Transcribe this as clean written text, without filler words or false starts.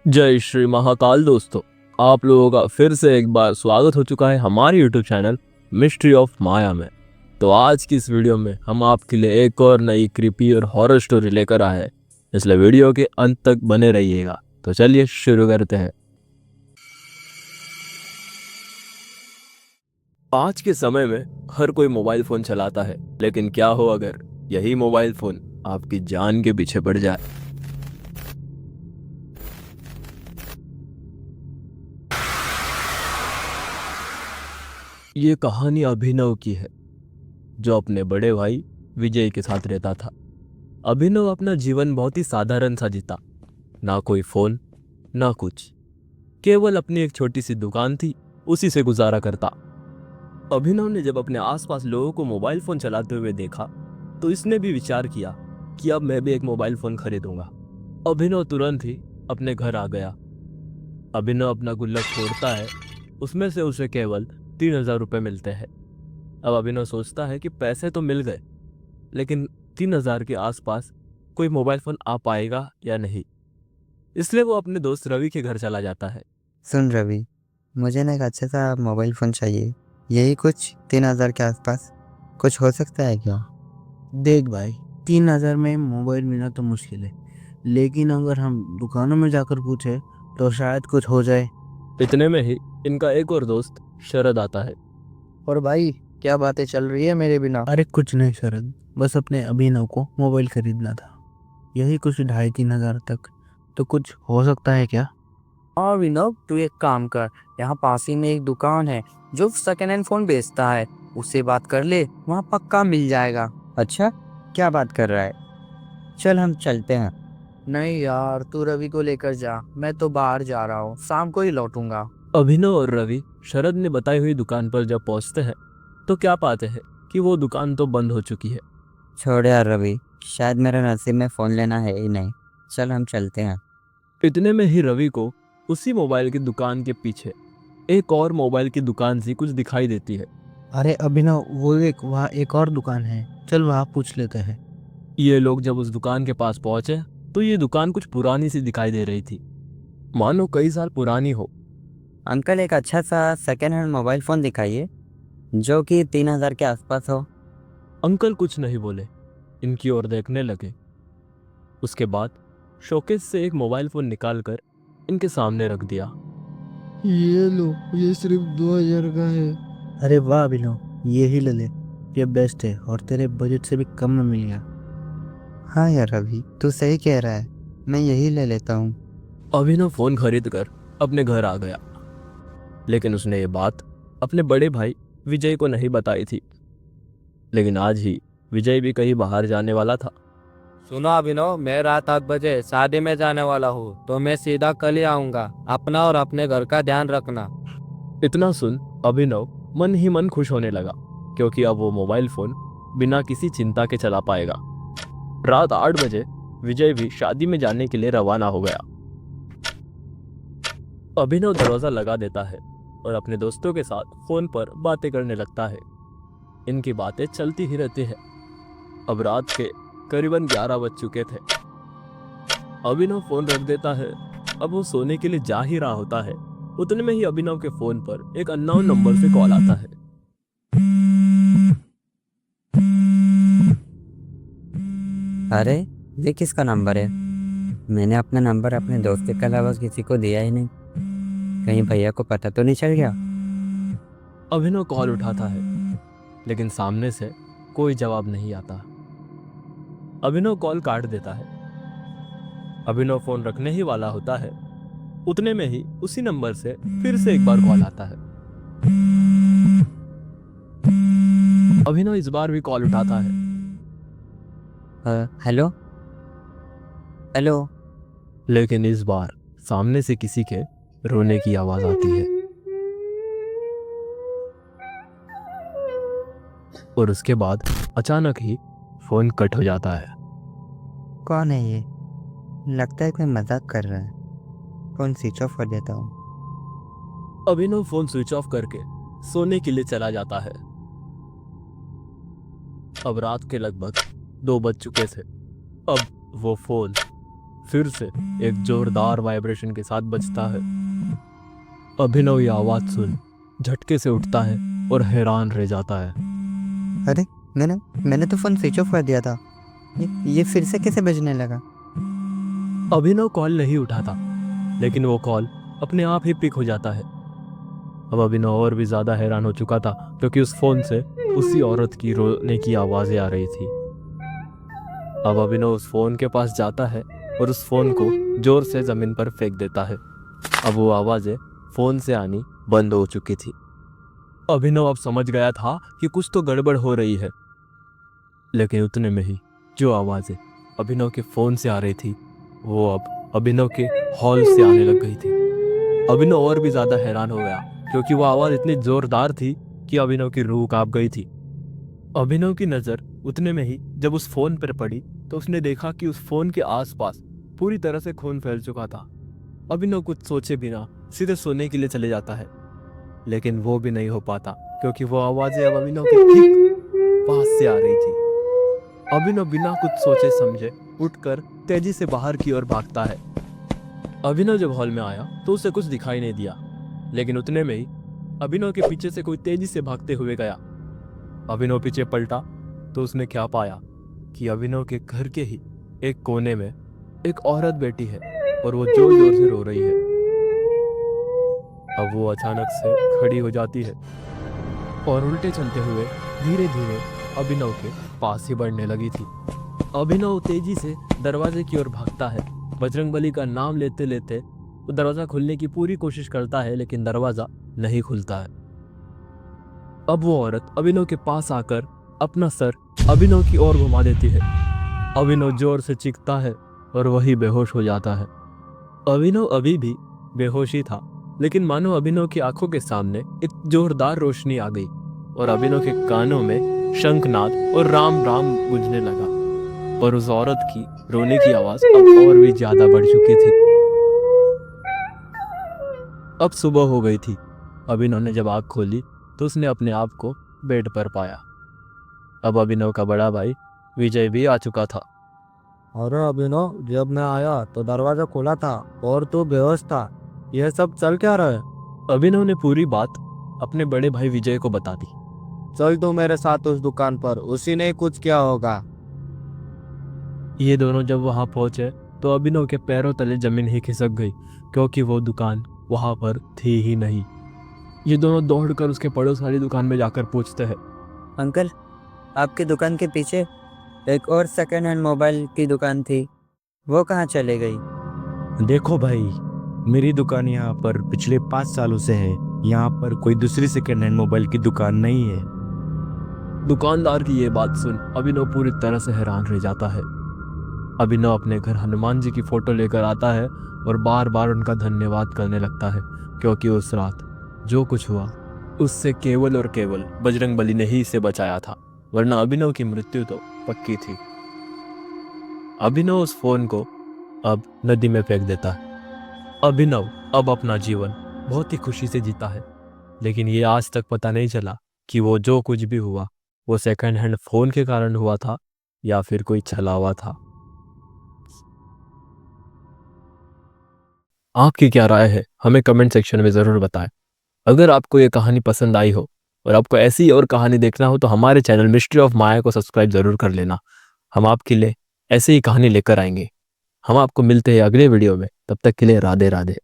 जय श्री महाकाल दोस्तों, आप लोगों का फिर से एक बार स्वागत हो चुका है हमारे YouTube चैनल मिस्ट्री ऑफ माया में। तो आज की इस वीडियो में हम आपके लिए एक और नई क्रीपी और हॉरर स्टोरी लेकर आए हैं, इसलिए वीडियो के अंत तक बने रहिएगा। तो चलिए शुरू करते हैं। आज के समय में हर कोई मोबाइल फोन चलाता है, लेकिन क्या हो अगर यही मोबाइल फोन आपकी जान के पीछे पड़ जाए। ये कहानी अभिनव की है, जो अपने बड़े भाई विजय के साथ रहता था। अभिनव अपना जीवन बहुत ही साधारण सा जीता, ना कोई फोन ना कुछ, केवल अपनी एक छोटी सी दुकान थी, उसी से गुजारा करता। अभिनव ने जब अपने आसपास लोगों को मोबाइल फोन चलाते हुए देखा तो इसने भी विचार किया कि अब मैं भी एक मोबाइल फोन खरीदूंगा। अभिनव तुरंत ही अपने घर आ गया। अभिनव अपना गुल्लक खोलता है, उसमें से उसे केवल 3,000 रुपये मिलते हैं। अब अभिनव सोचता है कि पैसे तो मिल गए, लेकिन 3,000 के आसपास कोई मोबाइल फोन आ पाएगा या नहीं, इसलिए वो अपने दोस्त रवि के घर चला जाता है। सुन रवि, मुझे ना एक अच्छा सा मोबाइल फ़ोन चाहिए। यही कुछ 3,000 के आसपास कुछ हो सकता है क्या? देख भाई, 3,000 में मोबाइल मिलना तो मुश्किल है, लेकिन अगर हम दुकानों में जाकर पूछे तो शायद कुछ हो जाए। इतने में ही इनका एक और दोस्त शरद आता है। और भाई, क्या बातें चल रही है मेरे बिना? अरे कुछ नहीं शरद, बस अपने अभिनव को मोबाइल खरीदना था। यही कुछ 2,500-3,000 तक तो कुछ हो सकता है क्या? हाँ विनोद, तू एक काम कर, यहाँ पास ही में एक दुकान है जो सेकेंड हैंड फोन बेचता है, उससे बात कर ले, वहाँ पक्का मिल जाएगा। अच्छा, क्या बात कर रहा है? चल हम चलते हैं। नहीं यार, तू रवि को लेकर जा, मैं तो बाहर जा रहा हूँ, शाम को ही लौटूंगा। अभिनव और रवि शरद ने बताई हुई दुकान पर जब पहुंचते हैं तो क्या पाते हैं कि वो दुकान तो बंद हो चुकी है। छोड़ यार रवि, शायद मेरे नसीब में फ़ोन लेना है ही नहीं। चल हम चलते हैं। इतने में ही रवि को उसी मोबाइल की दुकान के पीछे एक और मोबाइल की दुकान सी कुछ दिखाई देती है। अरे अभिनव, वो वहाँ एक और दुकान है, चल वहाँ पूछ लेते हैं। ये लोग जब उस दुकान के पास पहुंचे तो ये दुकान कुछ पुरानी सी दिखाई दे रही थी, मानो कई साल पुरानी हो। अंकल, एक अच्छा सा सेकेंड हैंड मोबाइल फ़ोन दिखाइए जो कि 3,000 के आसपास हो। अंकल कुछ नहीं बोले, इनकी ओर देखने लगे। उसके बाद शोकेस से एक मोबाइल फोन निकालकर इनके सामने रख दिया। ये लो, ये सिर्फ 2,000 का है। अरे वाह अभिनव, ये ही ले ले, ये बेस्ट है और तेरे बजट से भी कम में मिल गया। हाँ यार रवि, तू सही कह रहा है, मैं यही ले लेता हूँ। अभिनव फोन खरीद कर अपने घर आ गया, लेकिन उसने ये बात अपने बड़े भाई विजय को नहीं बताई थी। लेकिन आज ही विजय भी कहीं बाहर जाने वाला था। सुनो अभिनव, मैं रात 8 बजे शादी में जाने वाला हूँ, तो मैं सीधा कल ही आऊँगा। अपना और अपने घर का ध्यान रखना। इतना सुन अभिनव मन ही मन खुश होने लगा, क्योंकि अब वो मोबाइल फोन बिना किसी चिंता के चला पाएगा। रात 8 बजे विजय भी शादी में जाने के लिए रवाना हो गया। अभिनव दरवाजा लगा देता है और अपने दोस्तों के साथ फोन पर बातें करने लगता है। इनकी बातें चलती ही रहती है। अब रात के करीबन 11 बज चुके थे। अभिनव फोन रख देता है। अब वो सोने के लिए जा ही रहा होता है, उतने में ही अभिनव के फोन पर एक अननोन नंबर से कॉल आता है। अरे, ये किसका नंबर है? मैंने अपना नंबर अपने दोस्त के अलावा किसी को दिया ही नहीं। कहीं भैया को पता तो नहीं चल गया? अभिनव कॉल उठाता है, लेकिन सामने से कोई जवाब नहीं आता। अभिनव कॉल काट देता है। अभिनव फोन रखने ही वाला होता है, उतने में ही उसी नंबर से फिर से एक बार कॉल आता है। अभिनव इस बार भी कॉल उठाता है। Hello hello. लेकिन इस बार सामने से किसी के रोने की आवाज आती है, और उसके बाद अचानक ही फोन कट हो जाता है। कौन है ये? लगता है कोई मजाक कर रहा है। फोन स्विच ऑफ कर देता हूँ। अभिनव फोन स्विच ऑफ करके सोने के लिए चला जाता है। अब रात के लगभग 2 बज चुके थे। अब वो फोन फिर से एक जोरदार वाइब्रेशन के साथ बजता है। अभिनव ये आवाज सुन झटके से उठता है और हैरान रह जाता है। अरे मैंने तो फ़ोन स्विच ऑफ कर दिया था। ये फिर से कैसे बजने लगा? अभिनव कॉल नहीं उठाता, लेकिन वो कॉल अपने आप ही पिक हो जाता है। अब अभिनव और भी ज्यादा हैरान हो चुका था, क्योंकि उस फोन से उसी औरत की रोने की आवाजें आ रही थी। अब अभिनव उस फोन के पास जाता है और उस फोन को जोर से जमीन पर फेंक देता है। अब वो आवाजें फोन से आनी बंद हो चुकी थी। अभिनव अब समझ गया था कि कुछ तो गड़बड़ हो रही है, लेकिन उतने में ही जो आवाजें अभिनव के फोन से आ रही थी वो अब अभिनव के हॉल से आने लग गई थी। अभिनव और भी ज्यादा हैरान हो गया, क्योंकि वो आवाज इतनी जोरदार थी कि अभिनव की रूह कांप गई थी। अभिनव की नजर उतने में ही जब उस फोन पर पड़ी तो उसने देखा कि उस फोन के आसपास पूरी तरह से खून फैल चुका था। अभिनव कुछ सोचे बिना सीधे सोने के लिए चले जाता है, लेकिन वो भी नहीं हो पाता, क्योंकि वो आवाजें अब अभिनव के ठीक पास से आ रही थी। अभिनव बिना कुछ सोचे समझे उठकर तेजी से बाहर की ओर भागता है। अभिनव जब हॉल में आया तो उसे कुछ दिखाई नहीं दिया, लेकिन उतने में ही अभिनव के पीछे से कोई तेजी से भागते हुए गया। अभिनव पीछे पलटा तो उसने क्या पाया कि अभिनव के घर के ही एक कोने में एक औरत बैठी है और वो जोर जोर से रो रही है। अब वो अचानक से खड़ी हो जाती है और उल्टे चलते हुए धीरे धीरे अभिनव के पास ही बढ़ने लगी थी। अभिनव तेजी से दरवाजे की ओर भागता है। बजरंगबली का नाम लेते लेते वो दरवाजा खोलने की पूरी कोशिश करता है, लेकिन दरवाजा नहीं खुलता है। अब वो औरत अभिनव के पास आकर अपना सर अभिनव की ओर घुमा देती है। अभिनव जोर से चीखता है और वही बेहोश हो जाता है। अभिनव अभी भी बेहोश ही था, लेकिन मानो अभिनव की आंखों के सामने एक जोरदार रोशनी आ गई और अभिनव के कानों में शंखनाद और राम राम गूंजने लगा, और उस औरत की रोने की आवाज अब और भी ज्यादा बढ़ चुकी थी। अब सुबह हो गई थी। अभिनव ने जब आंख खोली तो उसने अपने आप को बेड पर पाया। अब अभिनव का बड़ा भाई विजय भी आ चुका था। अरे अभिनव, जब मैं आया तो दरवाजा खुला था और तू बेहोश था। यह सब चल क्या रहा है? अभिनव ने पूरी बात अपने बड़े भाई विजय को बता दी। चल तू मेरे साथ उस दुकान पर, उसी ने कुछ किया होगा। ये दोनों जब वहां पहुंचे तो अभिनव के पैरों तले जमीन ही खिसक गई, क्योंकि वो दुकान वहां पर थी ही नहीं। ये दोनों दौड़कर उसके पड़ोस वाली दुकान में जाकर पूछते हैं, अंकल, आपकी दुकान के पीछे एक और सेकंड हैंड मोबाइल की दुकान थी, वो कहाँ चले गई? देखो भाई, मेरी दुकान यहाँ पर पिछले 5 सालों से है। यहाँ पर कोई दूसरी सेकंड हैंड मोबाइल की दुकान नहीं है। दुकानदार की ये बात सुन अभिनव पूरी तरह से हैरान रह जाता है। अभिनव अपने घर हनुमान जी की फोटो लेकर आता है और बार बार उनका धन्यवाद करने लगता है, क्योंकि उस रात जो कुछ हुआ उससे केवल और केवल बजरंगबली ने ही इसे बचाया था, वरना अभिनव की मृत्यु तो पक्की थी। अभिनव उस फोन को अब नदी में फेंक देता है। अभिनव अब अपना जीवन बहुत ही खुशी से जीता है, लेकिन ये आज तक पता नहीं चला कि वो जो कुछ भी हुआ वो सेकंड हैंड फोन के कारण हुआ था या फिर कोई छलावा था। आपकी क्या राय है हमें कमेंट सेक्शन में ज़रूर बताएं। अगर आपको ये कहानी पसंद आई हो और आपको ऐसी और कहानी देखना हो तो हमारे चैनल मिस्ट्री ऑफ माया को सब्सक्राइब ज़रूर कर लेना। हम आपके लिए ऐसे ही कहानी लेकर आएंगे। हम आपको मिलते हैं अगले वीडियो में, तब तक के लिए राधे राधे।